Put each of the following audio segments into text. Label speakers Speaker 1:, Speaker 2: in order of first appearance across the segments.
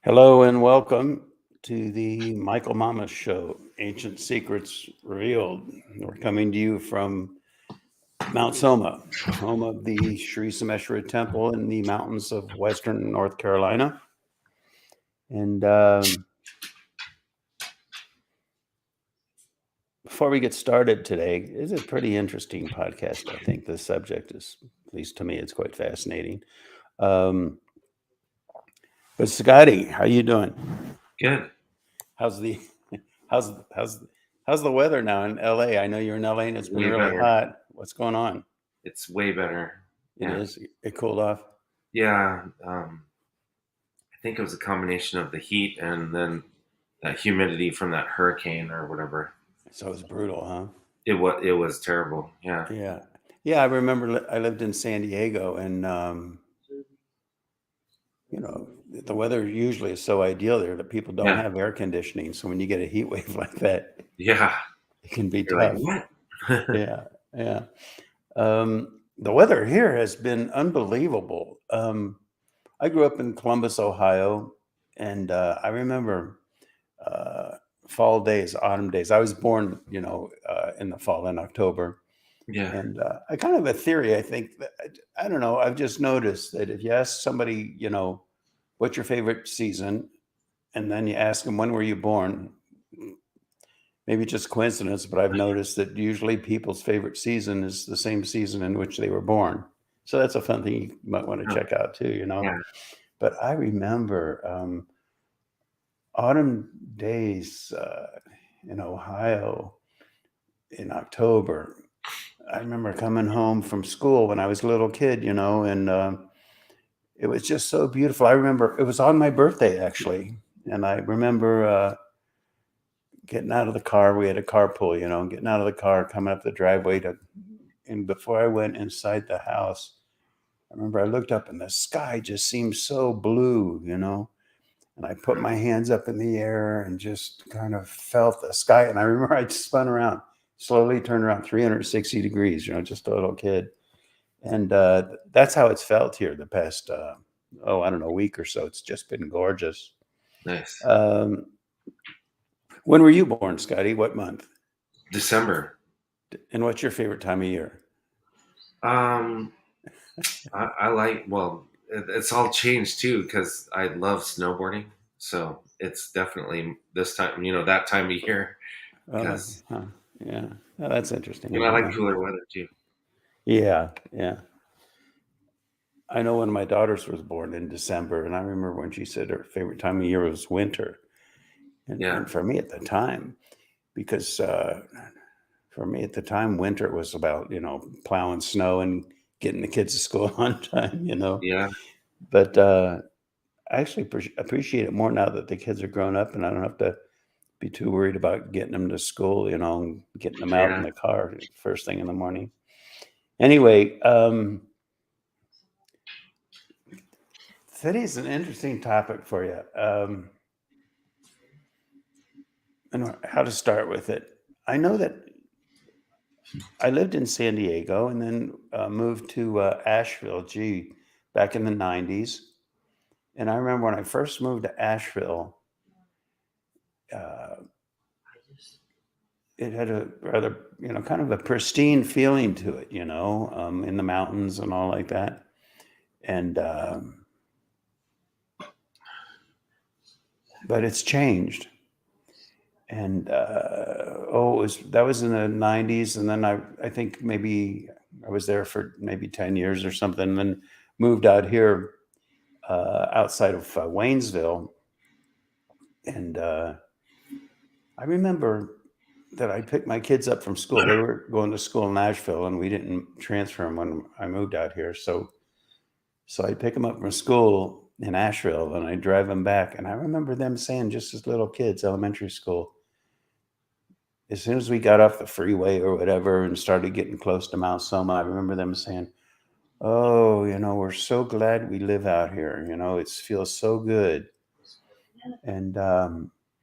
Speaker 1: Hello and welcome to the Michael Mama Show, Ancient Secrets Revealed. We're coming to you from Mount Soma, home of the Sri Someshwara Temple in the mountains of western North Carolina. And before we get started today, it's a pretty interesting podcast. I think the subject is, at least to me, it's quite fascinating. Um, but Scotty, how you doing?
Speaker 2: Good.
Speaker 1: How's the how's how's how's the weather now in LA? I know you're in LA and it's been
Speaker 2: Way
Speaker 1: really
Speaker 2: better.
Speaker 1: hot. What's going on?
Speaker 2: It's way better.
Speaker 1: It
Speaker 2: Yeah.
Speaker 1: is. It cooled off.
Speaker 2: Yeah. I think it was a combination of the heat and then that humidity from that hurricane or whatever.
Speaker 1: So it's brutal, huh?
Speaker 2: It was terrible. Yeah.
Speaker 1: Yeah. Yeah, I remember I lived in San Diego and the weather usually is so ideal there that people don't
Speaker 2: Yeah.
Speaker 1: have air conditioning. So when you get a heat wave like that,
Speaker 2: Yeah.
Speaker 1: it can be
Speaker 2: You're like,
Speaker 1: tough.
Speaker 2: what?
Speaker 1: Yeah. Yeah. The weather here has been unbelievable. I grew up in Columbus, Ohio, and I remember uh, fall days, autumn days. I was born, in the fall in October,
Speaker 2: Yeah.
Speaker 1: and I kind of have a theory. I think that I don't know. I've just noticed that if you ask somebody, what's your favorite season, and then you ask them when were you born, maybe just coincidence, but I've noticed that usually people's favorite season is the same season in which they were born. So that's a fun thing you might want to
Speaker 2: Oh,
Speaker 1: check out too.
Speaker 2: yeah.
Speaker 1: But I remember autumn days in Ohio in October. I remember coming home from school when I was a little kid, and it was just so beautiful. I remember it was on my birthday actually, and I remember getting out of the car. We had a carpool, getting out of the car, coming up the driveway and before I went inside the house, I remember I looked up and the sky just seemed so blue. And I put my hands up in the air and just kind of felt the sky. And I remember I spun around, slowly turned around 360 degrees, just a little kid. And that's how it's felt here the past, I don't know, week or so. It's just been gorgeous.
Speaker 2: Nice.
Speaker 1: Um, when were you born, Scotty? What month?
Speaker 2: December.
Speaker 1: And what's your favorite time of year?
Speaker 2: Um, I like, well, it's all changed too because I love snowboarding. So it's definitely this time, that time of year
Speaker 1: Oh,
Speaker 2: because,
Speaker 1: huh. Yeah. Oh, that's interesting.
Speaker 2: I like cooler weather too.
Speaker 1: Yeah. Yeah. I know when my daughters was born in December, and I remember when she said her favorite time of year was winter. And
Speaker 2: Yeah.
Speaker 1: and for me at the time, because for me at the time, winter was about plowing snow and getting the kids to school on time.
Speaker 2: Yeah.
Speaker 1: But I actually appreciate it more now that the kids are grown up, and I don't have to be too worried about getting them to school, and getting them out in
Speaker 2: Yeah.
Speaker 1: the car first thing in the morning. Anyway, today's an interesting topic for you. And how to start with it. I know that I lived in San Diego and then moved to Asheville, back in the 90s. And I remember when I first moved to Asheville, uh, it had a rather, kind of a pristine feeling to it, in the mountains and all like that. And, but it's changed. And that was in the 90s. And then I think maybe I was there for maybe 10 years or something, and then moved out here outside of Waynesville. And I remember that I picked my kids up from school. They were going to school in Nashville, and we didn't transfer them when I moved out here. So I pick them up from school in Asheville, and I drive them back. And I remember them saying, just as little kids, elementary school, as soon as we got off the freeway or whatever and started getting close to Mount Soma, I remember them saying, "Oh, we're so glad we live out here. It feels so good." And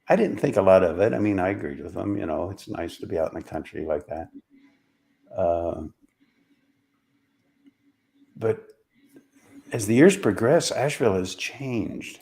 Speaker 1: I didn't think a lot of it. I mean, I agreed with them. It's nice to be out in the country like that. Uh, but as the years progress, Asheville has changed.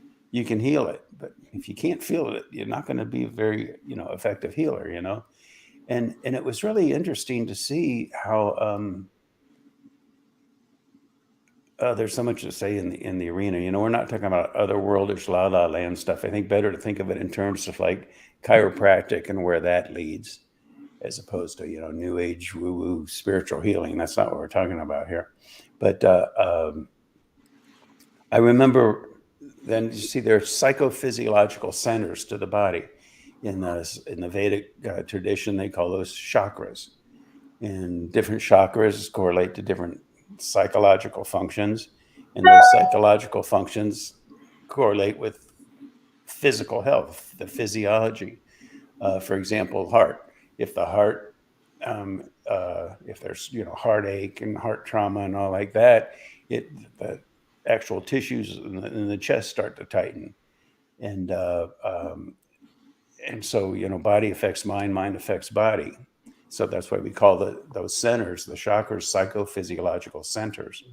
Speaker 1: you can heal it. But if you can't feel it, you're not going to be a very, effective healer, And it was really interesting to see how there's so much to say in the arena. We're not talking about otherworldish la la land stuff. I think better to think of it in terms of like chiropractic and where that leads, as opposed to new age woo woo spiritual healing. That's not what we're talking about here. But I remember then you see there are psychophysiological centers to the body. In the Vedic tradition, they call those chakras, and different chakras correlate to different psychological functions, and those psychological functions correlate with physical health, the physiology. For example, heart. If the heart, if there's heartache and heart trauma and all like that, the actual tissues in the chest start to tighten, and so body affects mind, mind affects body. So that's why we call those centers, the chakras, psychophysiological centers.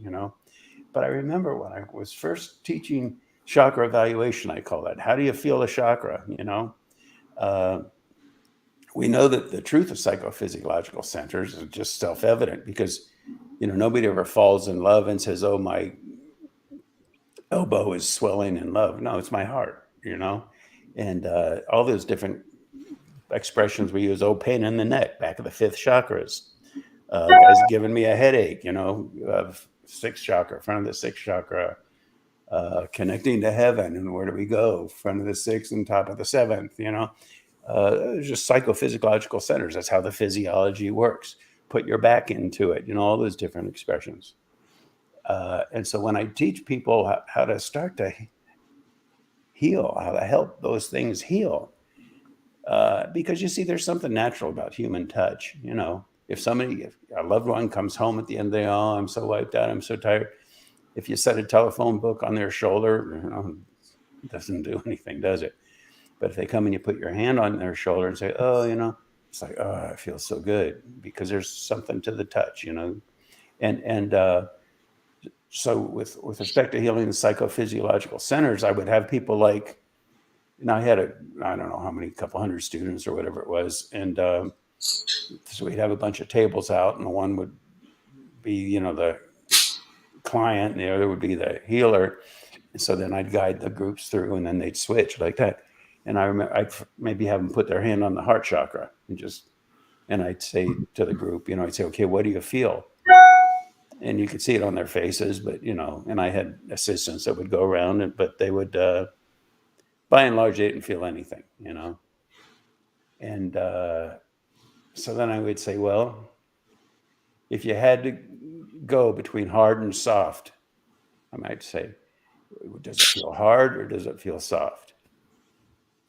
Speaker 1: But I remember when I was first teaching chakra evaluation, I call that. How do you feel a chakra? Uh, we know that the truth of psychophysiological centers is just self-evident because nobody ever falls in love and says, "Oh, my elbow is swelling in love." No, it's my heart. And all those different expressions we use. Oh, pain in the neck, back of the fifth chakras. Guy's giving me a headache. Sixth chakra, front of the sixth chakra. Connecting to heaven, and where do we go? Front of the sixth and top of the seventh. Just psychophysiological centers. That's how the physiology works. Put your back into it. All those different expressions. And so when I teach people how to start to heal, how to help those things heal, because you see, there's something natural about human touch. If a loved one comes home at the end of the day, oh, I'm so wiped out, I'm so tired. If you set a telephone book on their shoulder, it doesn't do anything, does it? But if they come and you put your hand on their shoulder and say, oh, it's like, oh, it feels so good, because there's something to the touch, and so with respect to healing the psychophysiological centers, I would have people like, I had I don't know how many, couple hundred students or whatever it was. And so we'd have a bunch of tables out, and one would be, the client, and the other would be the healer. And so then I'd guide the groups through, and then they'd switch like that. And I remember I'd maybe have them put their hand on the heart chakra and I'd say to the group, I'd say, okay, what do you feel? And you could see it on their faces, but, and I had assistants that would go around, but they would, by and large, they didn't feel anything, And so then I would say, well, if you had to go between hard and soft, I might say, does it feel hard or does it feel soft?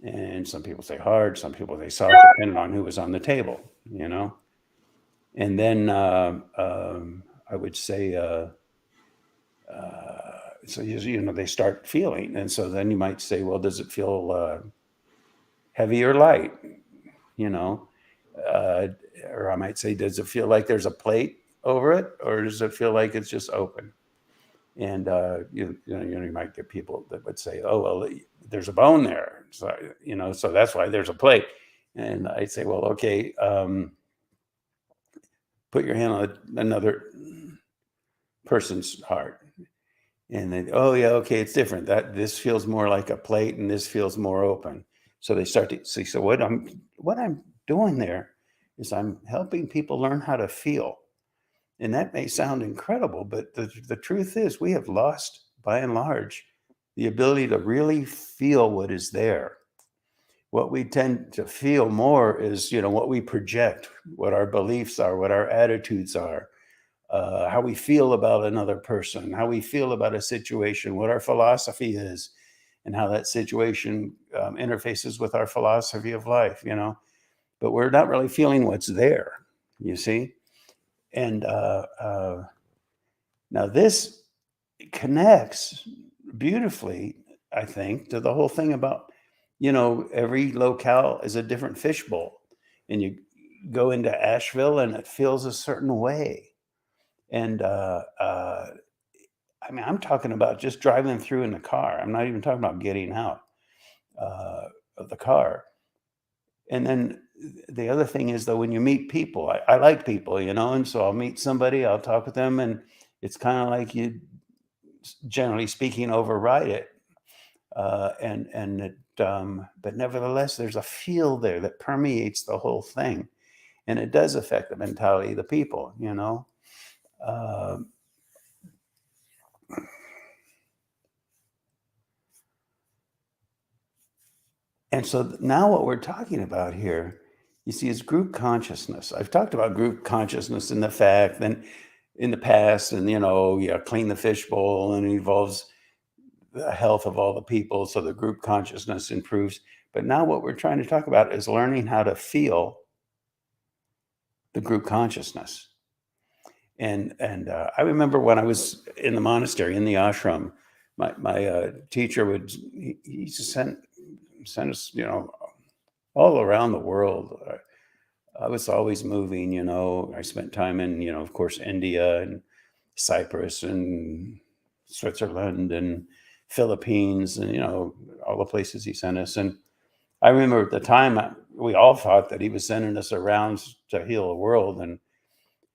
Speaker 1: And some people say hard, some people say soft, depending on who was on the table, And then I would say, so they start feeling, and so then you might say, well, does it feel heavy or light? Or I might say, does it feel like there's a plate over it, or does it feel like it's just open? And you might get people that would say, oh, well, there's a bone there, so so that's why there's a plate. And I'd say, well, okay, put your hand on another person's heart. And then, oh yeah, okay, it's different. This feels more like a plate, and this feels more open. So they start to see. So what I'm doing there is I'm helping people learn how to feel. And that may sound incredible, but the truth is we have lost, by and large, the ability to really feel what is there. What we tend to feel more is, what we project, what our beliefs are, what our attitudes are, how we feel about another person, how we feel about a situation, what our philosophy is, and how that situation interfaces with our philosophy of life, But we're not really feeling what's there, you see? And now this connects beautifully, I think, to the whole thing about, every locale is a different fishbowl. And you go into Asheville and it feels a certain way. And I mean, I'm talking about just driving through in the car. I'm not even talking about getting out of the car. And then the other thing is, though, when you meet people, I like people, you know, and so I'll meet somebody, I'll talk with them, and it's kind of like you, generally speaking, override it. And it, but nevertheless, there's a feel there that permeates the whole thing, and it does affect the mentality of the people, you know. Uh, And so now what we're talking about here, you see, is group consciousness. I've talked about group consciousness in the fact, then in the past, and you know, yeah, clean the fishbowl, and it involves the health of all the people, so the group consciousness improves. But now what we're trying to talk about is learning how to feel the group consciousness. And I remember when I was in the monastery in the ashram, my teacher would he used to send us, you know, all around the world. I was always moving, you know. I spent time in, you know, of course, India and Cyprus and Switzerland and Philippines and, you know, all the places he sent us. And I remember at the time, we all thought that he was sending us around to heal the world. And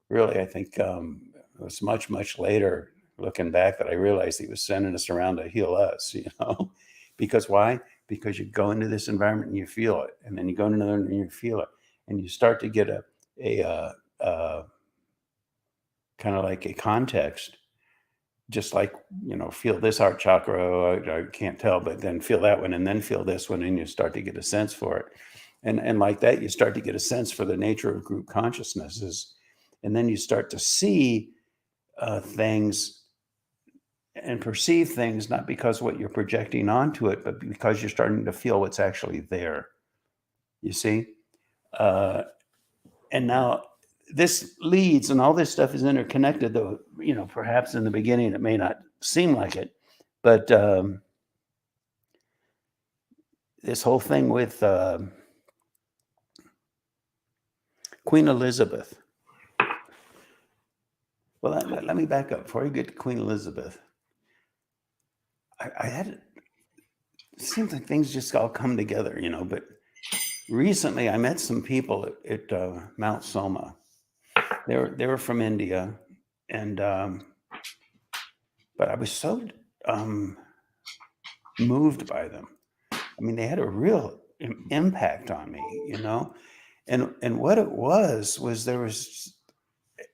Speaker 1: really, I think it was much, much later, looking back, that I realized he was sending us around to heal us, you know. Because why? Because you go into this environment and you feel it, and then you go into another and you feel it, and you start to get a kind of like a context, just like, you know, feel this heart chakra. I can't tell, but then feel that one, and then feel this one, and you start to get a sense for it, and like that, you start to get a sense for the nature of group consciousnesses, and then you start to see things and perceive things, not because what you're projecting onto it, but because you're starting to feel what's actually there. You see? Uh, and now this leads, and all this stuff is interconnected, though, you know, perhaps in the beginning it may not seem like it, but this whole thing with Queen Elizabeth. Well, let me back up before you get to Queen Elizabeth. I had, it seems like things just all come together, you know, but recently I met some people at Mount Soma. They were from India, and but I was so moved by them. I mean, they had a real impact on me, you know. And what it was there was,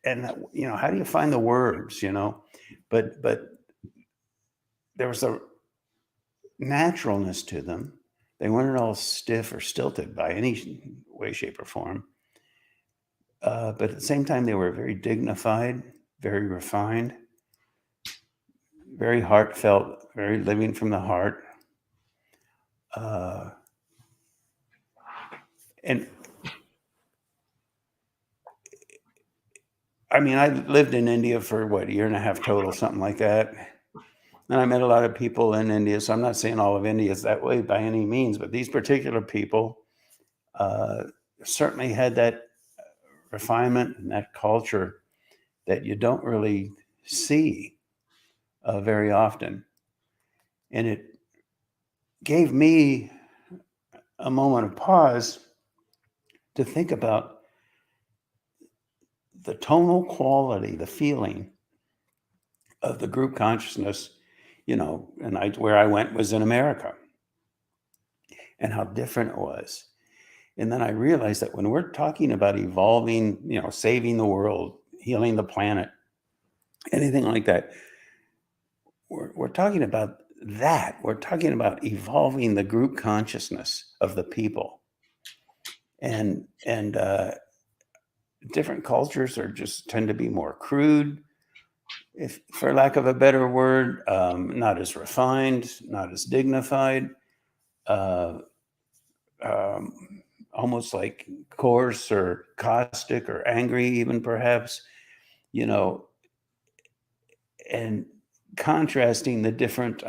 Speaker 1: and you know, how do you find the words, you know? But there was a naturalness to them. They weren't all stiff or stilted by any way, shape, or form. But at the same time, they were very dignified, very refined, very heartfelt, very living from the heart. Uh, and I mean, I lived in India for what, a year and a half total, something like that. And I met a lot of people in India. So I'm not saying all of India is that way by any means, but these particular people uh, certainly had that refinement and that culture that you don't really see very often. And it gave me a moment of pause to think about the tonal quality, the feeling of the group consciousness, you know, and where I went was in America, and how different it was. And then I realized that when we're talking about evolving, you know, saving the world, healing the planet, anything like that, we're talking about that. We're talking about evolving the group consciousness of the people. And different cultures are just tend to be more crude, if for lack of a better word, not as refined, not as dignified, uh, almost like coarse or caustic or angry, even perhaps, you know, and contrasting the different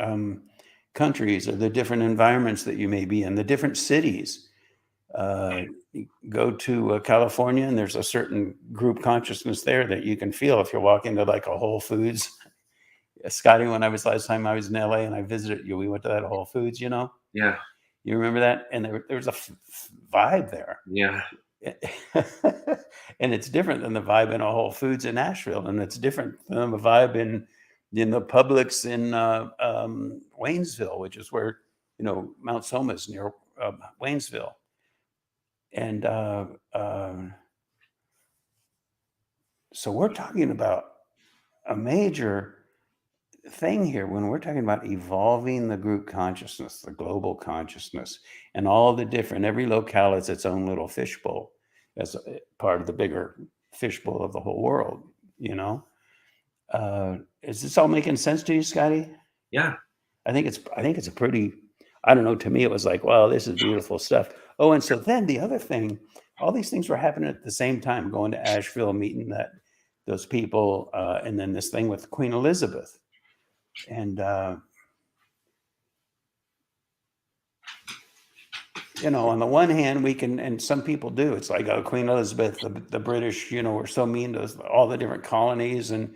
Speaker 1: countries or the different environments that you may be in, the different cities. You go to California, and there's a certain group consciousness there that you can feel if you're walking to like a Whole Foods Scotty, when I was last time I was in LA and I visited you, we went to that Whole Foods, you know?
Speaker 2: Yeah.
Speaker 1: You remember that? And there was a vibe there.
Speaker 2: Yeah.
Speaker 1: And it's different than the vibe in a Whole Foods in Nashville, and it's different than the vibe in the Publix in Waynesville, which is where Mount Soma is near Waynesville, and so we're talking about a major thing here when we're talking about evolving the group consciousness, the global consciousness, and all the different, every locale is its own little fishbowl as a part of the bigger fishbowl of the whole world, you know? Is this all making sense to you, Scotty?
Speaker 2: Yeah.
Speaker 1: I think it's a pretty, I don't know, to me, it was like, wow, this is beautiful stuff. Oh, and so then the other thing, all these things were happening at the same time, going to Asheville, meeting those people, and then this thing with Queen Elizabeth. And, on the one hand, we can, and some people do, it's like, oh, Queen Elizabeth, the British, were so mean to all the different colonies and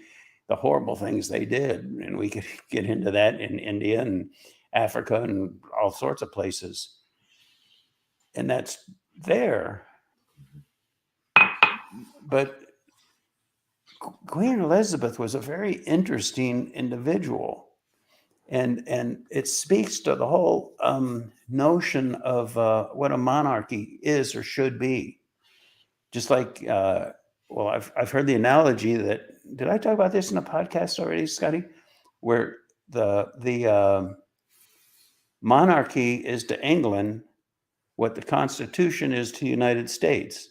Speaker 1: the horrible things they did. And we could get into that in India and Africa and all sorts of places. And that's there. But Queen Elizabeth was a very interesting individual. And it speaks to the whole notion of what a monarchy is or should be. Just like, well, I've heard the analogy that, did I talk about this in a podcast already, Scotty? Where the monarchy is to England what the Constitution is to the United States.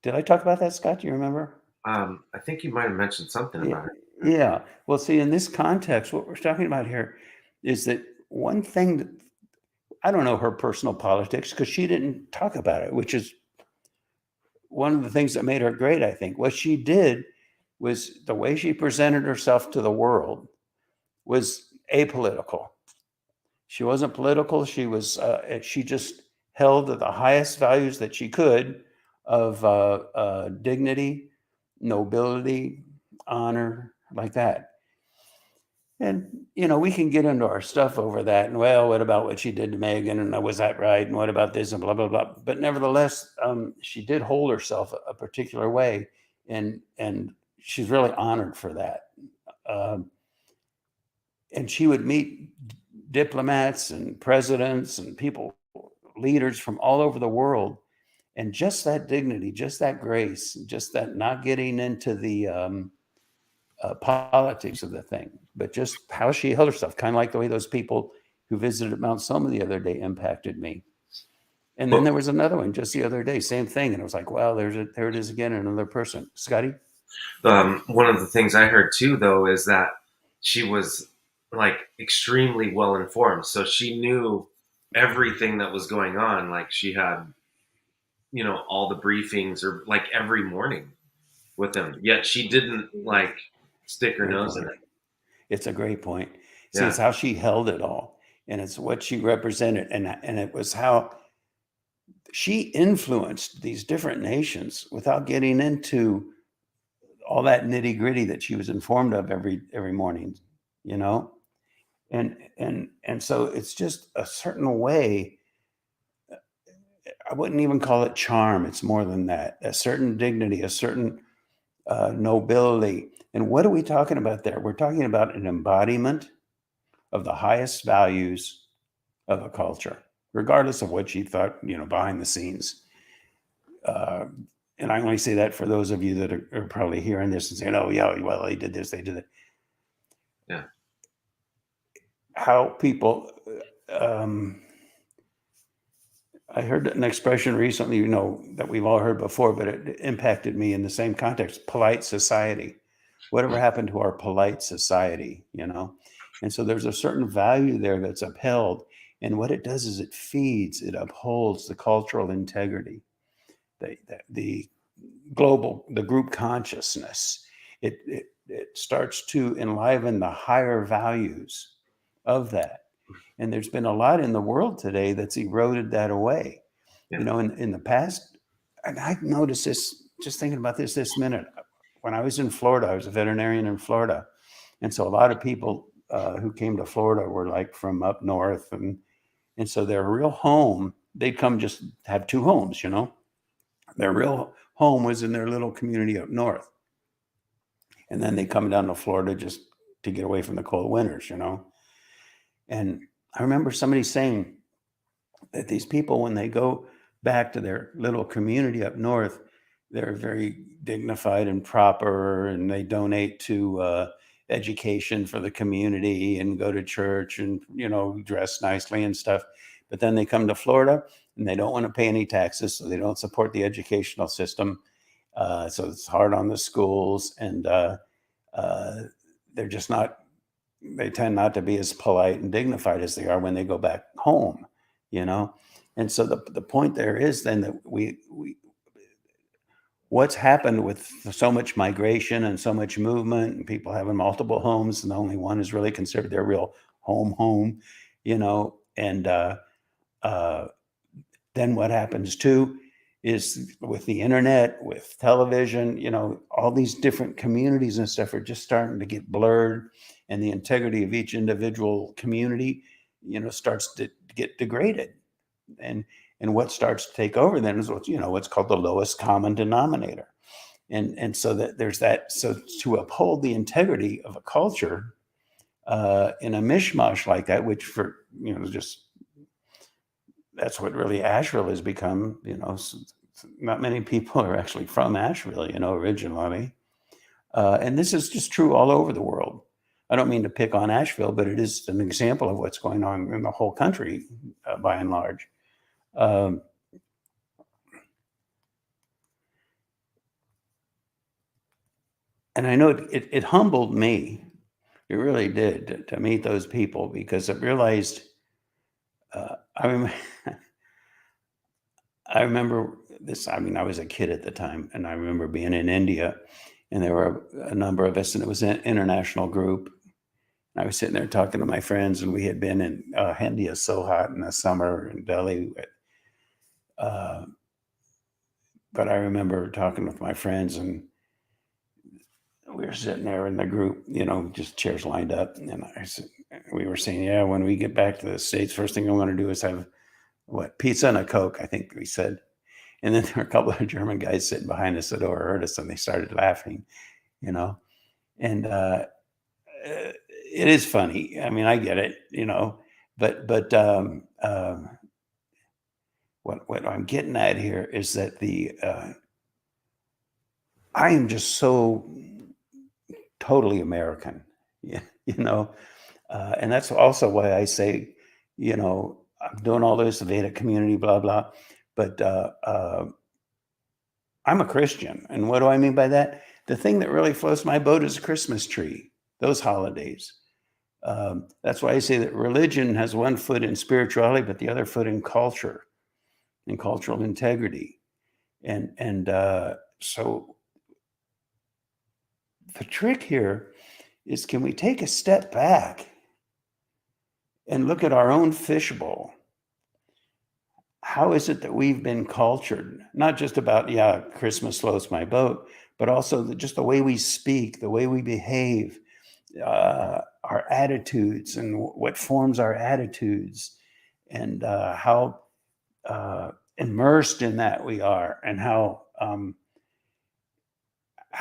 Speaker 1: Did I talk about that, Scott? Do you remember?
Speaker 2: I think you might have mentioned something about it.
Speaker 1: Yeah. Well, see, in this context, what we're talking about here is that one thing that, I don't know her personal politics because she didn't talk about it, which is one of the things that made her great, I think. What she did was the way she presented herself to the world was apolitical. She wasn't political. She just held to the highest values that she could of dignity, nobility, honor, like that. And, we can get into our stuff over that. And, well, what about what she did to Megan? And was that right? And what about this? And blah, blah, blah. But nevertheless, she did hold herself a particular way. And she's really honored for that. And she would meet diplomats and presidents and people, leaders from all over the world. And just that dignity, just that grace, just that not getting into the politics of the thing, but just how she held herself, kind of like the way those people who visited Mount Soma the other day impacted me. And then there was another one just the other day, same thing. And it was like, wow, there it is again, another person. Scotty?
Speaker 2: One of the things I heard too, though, is that she was like extremely well informed. So she knew everything that was going on. Like she had, all the briefings or like every morning with them. Yet she didn't like stick her nose in it.
Speaker 1: It's a great point. See,
Speaker 2: Yeah.
Speaker 1: it's how she held it all, and it's what she represented, and it was how she influenced these different nations without getting into all that nitty gritty that she was informed of every morning, and so it's just a certain way. I wouldn't even call it charm. It's more than that. A certain dignity, a certain nobility. And what are we talking about there? We're talking about an embodiment of the highest values of a culture, regardless of what she thought, behind the scenes. And I only say that for those of you that are probably hearing this and saying, oh, yeah, well, they did this, they did that.
Speaker 2: Yeah.
Speaker 1: How people, I heard an expression recently, that we've all heard before, but it impacted me in the same context, polite society. Whatever happened to our polite society, And so there's a certain value there that's upheld. And what it does is it upholds the cultural integrity, the group consciousness. It starts to enliven the higher values of that. And there's been a lot in the world today that's eroded that away.
Speaker 2: Yeah.
Speaker 1: In the past, and I've noticed this, just thinking about this minute, when I was in Florida, I was a veterinarian in Florida. And so a lot of people who came to Florida were like from up north, and so their real home, they'd come just have two homes, you know. Their real home was in their little community up north. And then they come down to Florida just to get away from the cold winters, you know. And I remember somebody saying that these people, when they go back to their little community up north, they're very dignified and proper, and they donate to education for the community and go to church and, you know, dress nicely and stuff. But then they come to Florida and they don't want to pay any taxes, so they don't support the educational system. So it's hard on the schools, and they're just not, they tend not to be as polite and dignified as they are when they go back home, you know? And so the point there is then that we what's happened with so much migration and so much movement and people having multiple homes and only one is really considered their real home, you know, and uh, then what happens too is with the internet, with television, you know, all these different communities and stuff are just starting to get blurred, and the integrity of each individual community, you know, starts to get degraded. And what starts to take over then is what's, you know, what's called the lowest common denominator. And so that there's that. So to uphold the integrity of a culture in a mishmash like that, which for, you know, just that's what really Asheville has become, you know. Not many people are actually from Asheville, you know, originally. And this is just true all over the world. I don't mean to pick on Asheville, but it is an example of what's going on in the whole country by and large. And I know it humbled me. It really did to meet those people, because I realized I remember I remember this. I mean, I was a kid at the time, and I remember being in India, and there were a number of us, and it was an international group. And I was sitting there talking to my friends, and we had been in India, so hot in the summer in Delhi. Uh, but I remember talking with my friends, and we were sitting there in the group, you know, just chairs lined up. And I said, we were saying, yeah, when we get back to the States, first thing I want to do is have what, pizza and a Coke, I think we said. And then there were a couple of German guys sitting behind us that overheard us, and they started laughing, you know. And it is funny. I mean, I get it, you know, but what I'm getting at here is that I am just so totally American, yeah, you know, and that's also why I say, you know, I'm doing all this Vedic community, blah blah, but I'm a Christian, and what do I mean by that? The thing that really floats my boat is a Christmas tree, those holidays. That's why I say that religion has one foot in spirituality, but the other foot in culture and cultural integrity, and so the trick here is, can we take a step back and look at our own fishbowl? How is it that we've been cultured? Not just about, yeah, Christmas floats my boat, but also just the way we speak, the way we behave, our attitudes, and what forms our attitudes, and how immersed in that we are, and how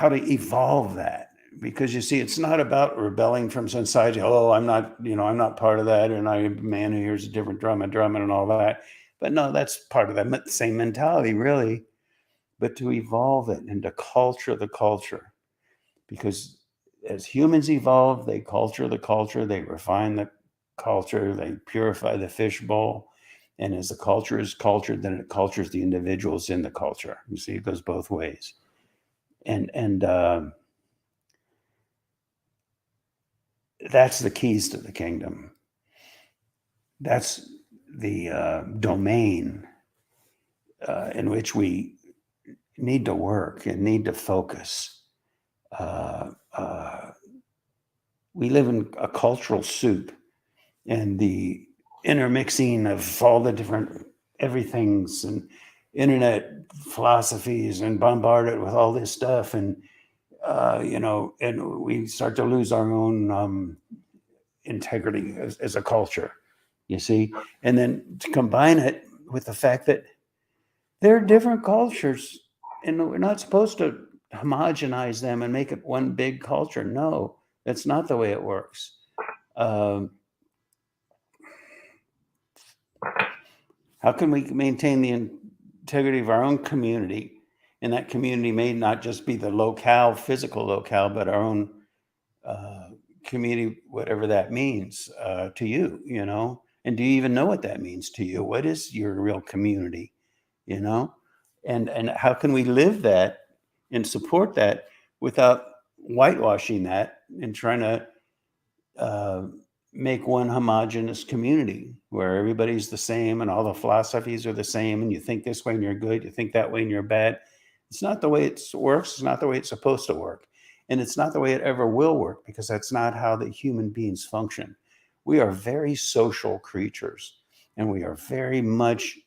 Speaker 1: to evolve that. Because you see, it's not about rebelling from society. Oh, I'm not, you know, I'm not part of that, and I'm a man who hears a different drum and drumming and all that. But no, that's part of that same mentality, really. But to evolve it and to culture the culture, because as humans evolve, they culture the culture, they refine the culture, they purify the fishbowl. And as the culture is cultured, then it cultures the individuals in the culture. You see, it goes both ways. And that's the keys to the kingdom. That's the domain in which we need to work and need to focus. Uh, uh, we live in a cultural soup, and the intermixing of all the different everythings and internet philosophies, and bombarded with all this stuff. And and we start to lose our own integrity as a culture, you see. And then to combine it with the fact that there are different cultures, and we're not supposed to homogenize them and make it one big culture. No, that's not the way it works. Um, how can we maintain the integrity of our own community? And that community may not just be the locale, physical locale, but our own community, whatever that means to you, And do you even know what that means to you? What is your real community, And how can we live that and support that without whitewashing that and trying to make one homogenous community where everybody's the same and all the philosophies are the same, and you think this way and you're good, you think that way and you're bad. It's not the way it works. It's not the way it's supposed to work. And it's not the way it ever will work, because that's not how the human beings function. We are very social creatures, and we are very much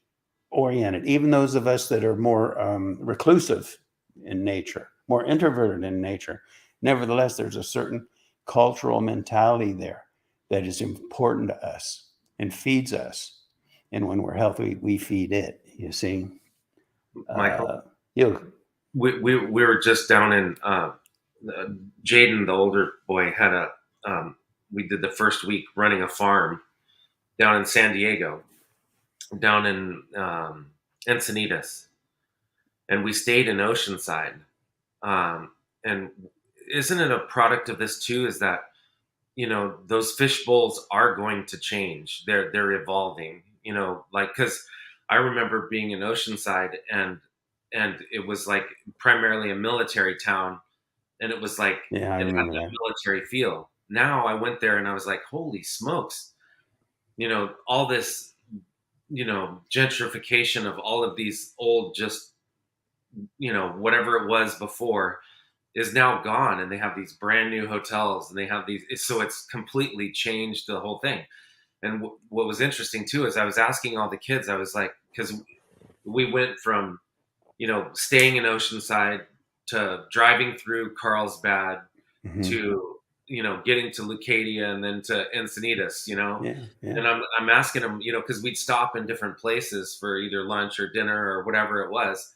Speaker 1: oriented. Even those of us that are more reclusive in nature, more introverted in nature, nevertheless, there's a certain cultural mentality there that is important to us and feeds us. And when we're healthy, we feed it, you see.
Speaker 2: Michael,
Speaker 1: You
Speaker 2: we were just down in Jaden, the older boy, had we did the first week running a farm down in San Diego, down in Encinitas, and we stayed in Oceanside. And isn't it a product of this too? Is that those fish bowls are going to change. They're evolving. Because I remember being in Oceanside, and it was like primarily a military town, and it was like
Speaker 1: Yeah, I
Speaker 2: it had
Speaker 1: remember
Speaker 2: that
Speaker 1: that.
Speaker 2: military feel. Now I went there and I was like, holy smokes, all this, gentrification of all of these old, just, whatever it was before is now gone, and they have these brand new hotels, and they have these, so it's completely changed the whole thing. And what was interesting too is I was asking all the kids, I was like, because we went from, staying in Oceanside to driving through Carlsbad
Speaker 1: Mhm.
Speaker 2: to, getting to Lucadia and then to Encinitas,
Speaker 1: Yeah, yeah.
Speaker 2: and I'm asking them, because we'd stop in different places for either lunch or dinner or whatever it was.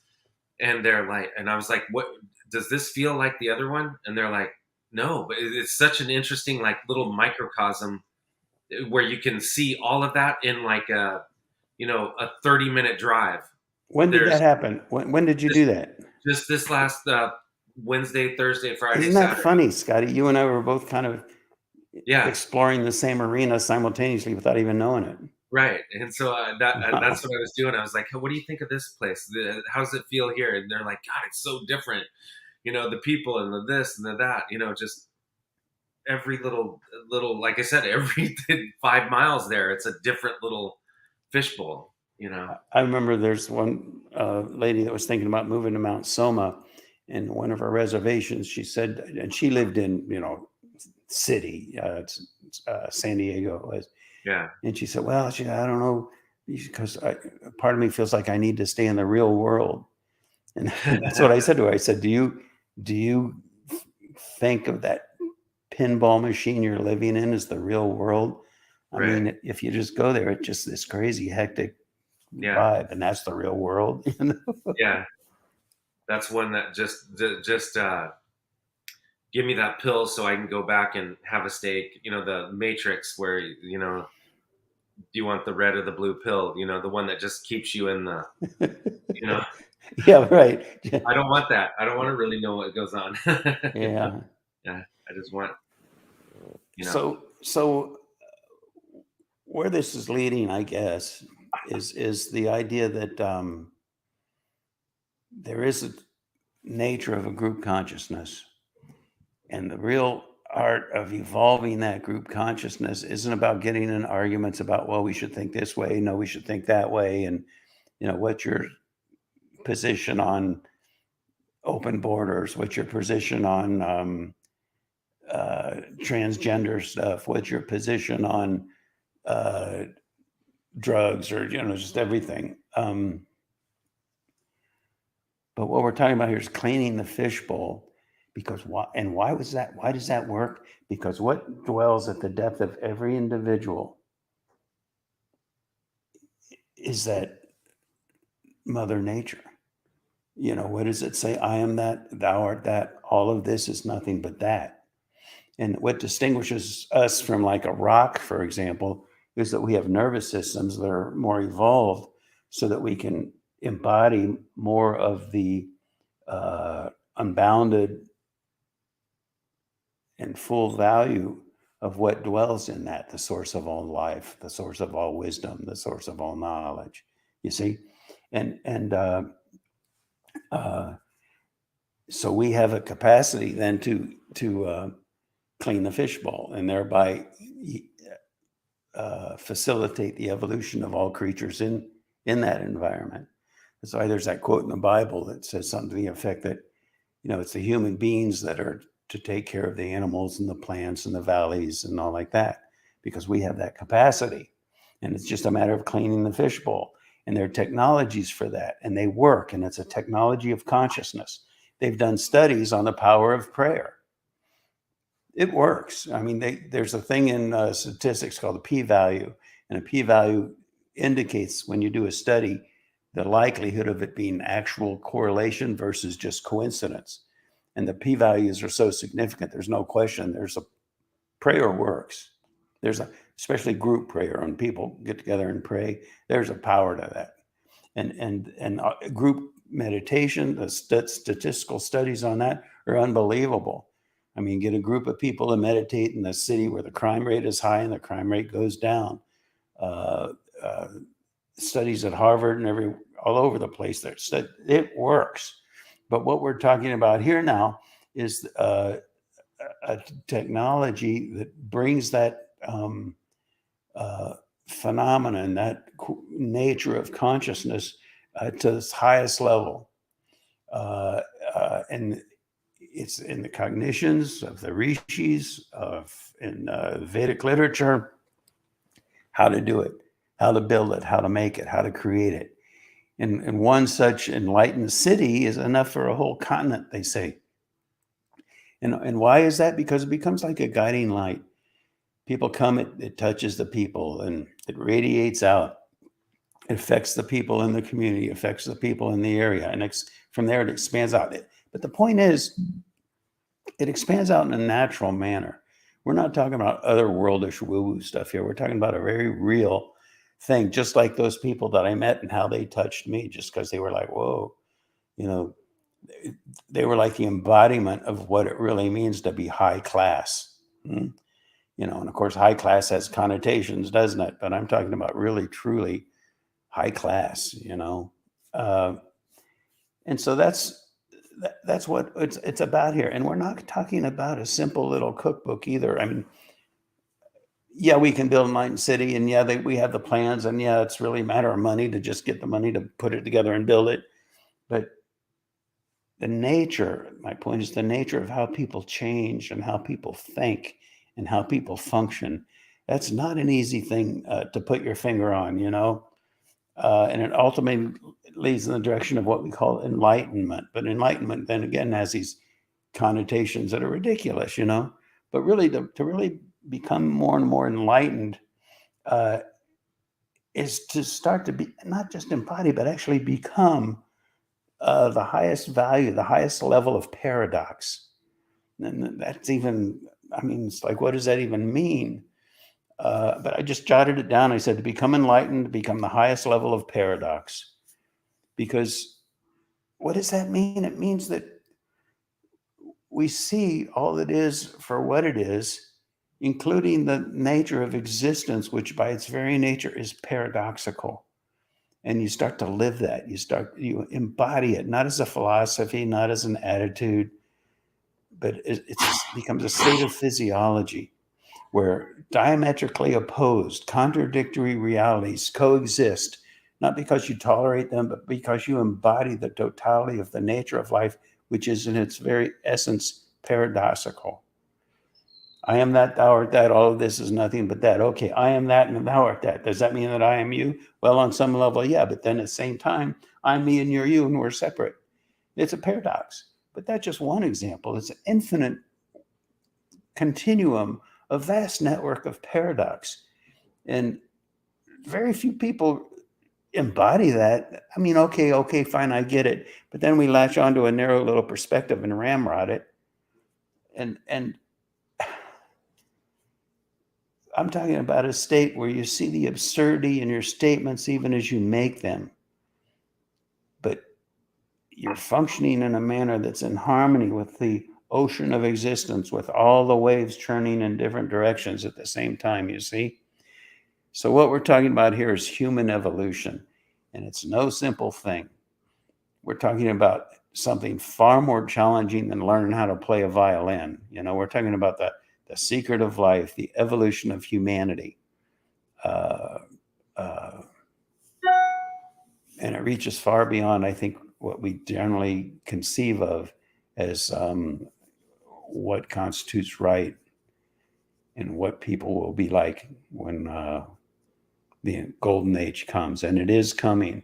Speaker 2: And they're like, and I was like, what does this feel like the other one? And they're like, no, but it's such an interesting, like, little microcosm where you can see all of that in like a 30-minute drive.
Speaker 1: When did
Speaker 2: There's
Speaker 1: that happen? When did you
Speaker 2: just
Speaker 1: do that?
Speaker 2: just this last Wednesday, Thursday, Friday,
Speaker 1: Isn't that
Speaker 2: Saturday.
Speaker 1: funny, Scotty? You and I were both kind of
Speaker 2: Yeah,
Speaker 1: exploring the same arena simultaneously without even knowing it.
Speaker 2: right. And so that's
Speaker 1: Wow.
Speaker 2: what I was doing. I was like, hey, what do you think of this place? How does it feel here? And they're like, God, it's so different. The people and the this and the that. Just every little, like I said, every 5 miles there, it's a different little fishbowl.
Speaker 1: I remember there's one lady that was thinking about moving to Mount Soma, and one of her reservations, she said, and she lived in, city, San Diego was,
Speaker 2: Yeah.
Speaker 1: and she said, well, I don't know, because part of me feels like I need to stay in the real world. And that's what I said to her. I said, do you think of that pinball machine you're living in as the real world? I
Speaker 2: Right.
Speaker 1: mean, if you just go there, it's just this crazy, hectic
Speaker 2: Yeah.
Speaker 1: vibe, and that's the real world.
Speaker 2: Yeah. That's one that just give me that pill so I can go back and have a steak. The Matrix, where do you want the red or the blue pill? The one that just keeps you in the. You know,
Speaker 1: Yeah, right.
Speaker 2: I don't want that. I don't want to really know what goes on.
Speaker 1: Yeah.
Speaker 2: Yeah, I just want. You know.
Speaker 1: So where this is leading, I guess, is the idea that there is a nature of a group consciousness, and the real art of evolving that group consciousness isn't about getting in arguments about, well, we should think this way, no, we should think that way, and what's your position on open borders, what's your position on transgender stuff, what's your position on uh, drugs, or just everything. But what we're talking about here is cleaning the fishbowl Because why? And why was that? Why does that work? Because what dwells at the depth of every individual is that Mother Nature. What does it say? I am that, thou art that. All of this is nothing but that. And what distinguishes us from like a rock, for example, is that we have nervous systems that are more evolved so that we can embody more of the unbounded and full value of what dwells in that, the source of all life, the source of all wisdom, the source of all knowledge. You see? And so we have a capacity then to clean the fishbowl and thereby facilitate the evolution of all creatures in that environment. That's why there's that quote in the Bible that says something to the effect that, it's the human beings that are to take care of the animals and the plants and the valleys and all like that, because we have that capacity. And it's just a matter of cleaning the fishbowl. And there are technologies for that, and they work, and it's a technology of consciousness. They've done studies on the power of prayer. It works. I mean, there's a thing in statistics called a p-value, and a p-value indicates, when you do a study, the likelihood of it being actual correlation versus just coincidence. And the p-values are so significant, there's no question. Prayer works. Especially group prayer, when people get together and pray, there's a power to that. And group meditation, the statistical studies on that are unbelievable. I mean, get a group of people to meditate in a city where the crime rate is high and the crime rate goes down. Studies at Harvard and all over the place there. So it works. But what we're talking about here now is a technology that brings that phenomenon, that nature of consciousness to its highest level. And it's in the cognitions of the rishis, in Vedic literature, how to do it, how to build it, how to make it, how to create it. And one such enlightened city is enough for a whole continent, they say. And why is that? Because it becomes like a guiding light. People come, it touches the people, and it radiates out. It affects the people in the community, affects the people in the area. And from there, it expands out. But the point is, it expands out in a natural manner. We're not talking about otherworldish woo-woo stuff here. We're talking about a very real thing, just like those people that I met and how they touched me, just because they were like, whoa, they were like the embodiment of what it really means to be high class. And of course, high class has connotations, doesn't it? But I'm talking about really, truly high class, and so that's what it's about here. And we're not talking about a simple little cookbook either. I mean, yeah, we can build Enlightened City, and yeah, we have the plans, and yeah, it's really a matter of money to just get the money to put it together and build it. But my point is the nature of how people change and how people think and how people function. That's not an easy thing to put your finger on, and it ultimately leads in the direction of what we call enlightenment. But enlightenment then again has these connotations that are ridiculous, but really to really become more and more enlightened is to start to be not just embody, but actually become the highest value, the highest level of paradox. And that's even, it's like, what does that even mean? But I just jotted it down. I said, to become enlightened, to become the highest level of paradox. Because what does that mean? It means that we see all that is for what it is, including the nature of existence, which by its very nature is paradoxical. And you start to live that. You embody it, not as a philosophy, not as an attitude, but it becomes a state of physiology where diametrically opposed, contradictory realities coexist, not because you tolerate them, but because you embody the totality of the nature of life, which is in its very essence paradoxical. I am that, thou art that, all of this is nothing but that. Okay, I am that and thou art that. Does that mean that I am you? Well, on some level, yeah, but then at the same time, I'm me and you're you and we're separate. It's a paradox. But that's just one example. It's an infinite continuum, a vast network of paradox. And very few people embody that. I mean, okay, fine, I get it. But then we latch onto a narrow little perspective and ramrod it. And I'm talking about a state where you see the absurdity in your statements even as you make them. But you're functioning in a manner that's in harmony with the ocean of existence, with all the waves churning in different directions at the same time, you see? So what we're talking about here is human evolution, and it's no simple thing. We're talking about something far more challenging than learning how to play a violin. You know, we're talking about the secret of life, the evolution of humanity. And it reaches far beyond, I think, what we generally conceive of as what constitutes right and what people will be like when the golden age comes. And it is coming.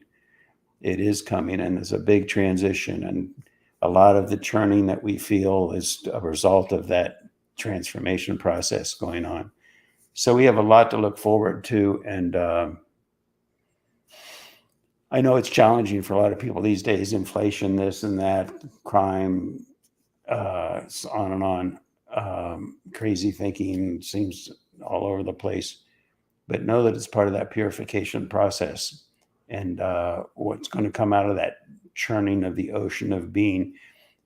Speaker 1: It is coming, and it's a big transition. And a lot of the churning that we feel is a result of that transformation process going on. So we have a lot to look forward to. And I know it's challenging for a lot of people these days, inflation, this and that, crime, on and on. Crazy thinking seems all over the place. But know that it's part of that purification process. And what's going to come out of that churning of the ocean of being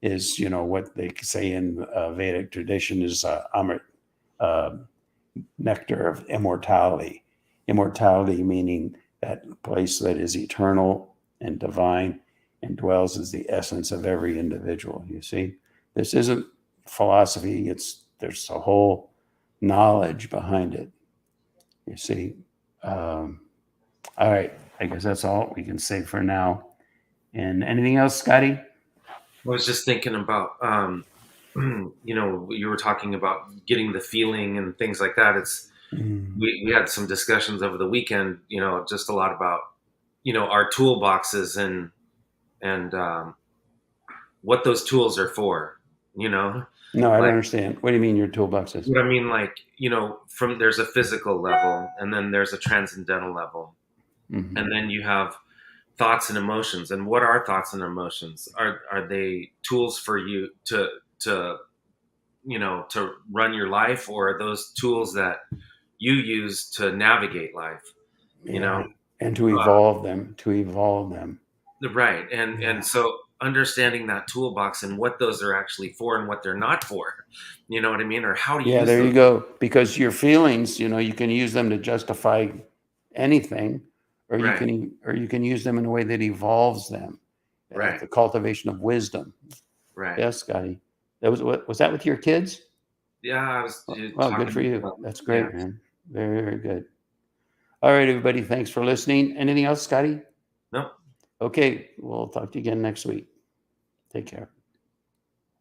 Speaker 1: is, you know, what they say in Vedic tradition is Amrit, nectar of immortality. Immortality meaning that place that is eternal and divine and dwells as the essence of every individual. You see, this isn't philosophy. There's a whole knowledge behind it. You see. All right. I guess that's all we can say for now. And anything else, Scotty?
Speaker 2: I was just thinking about, you know, you were talking about getting the feeling and things like that. We had some discussions over the weekend, you know, just a lot about, you know, our toolboxes and what those tools are for, you know.
Speaker 1: No, I don't
Speaker 2: Like,
Speaker 1: understand. What do you mean your toolboxes?
Speaker 2: what I mean, like, you know, there's a physical level, and then there's a transcendental level,
Speaker 1: Mm-hmm.
Speaker 2: and then you have thoughts and emotions. And what are thoughts and emotions? Are they tools for you to you know, to run your life, or are those tools that you use to navigate life? You
Speaker 1: Yeah.
Speaker 2: know,
Speaker 1: And to evolve them.
Speaker 2: right? And
Speaker 1: Yeah.
Speaker 2: so understanding that toolbox and what those are actually for and what they're not for. You know what I mean? Or how to
Speaker 1: Yeah,
Speaker 2: use
Speaker 1: there
Speaker 2: those.
Speaker 1: you go. Because your feelings, you know, you can use them to justify anything, or you
Speaker 2: Right,
Speaker 1: can use them in a way that evolves them.
Speaker 2: right,
Speaker 1: The cultivation of wisdom.
Speaker 2: right.
Speaker 1: Yes, Scotty. Was that with your kids?
Speaker 2: Yeah, I was
Speaker 1: Well, good for
Speaker 2: talking
Speaker 1: you.
Speaker 2: about,
Speaker 1: That's
Speaker 2: yeah.
Speaker 1: great, man. Very, very good. All right, everybody. Thanks for listening. Anything else, Scotty?
Speaker 2: No,
Speaker 1: Okay, we'll talk to you again next week. Take care.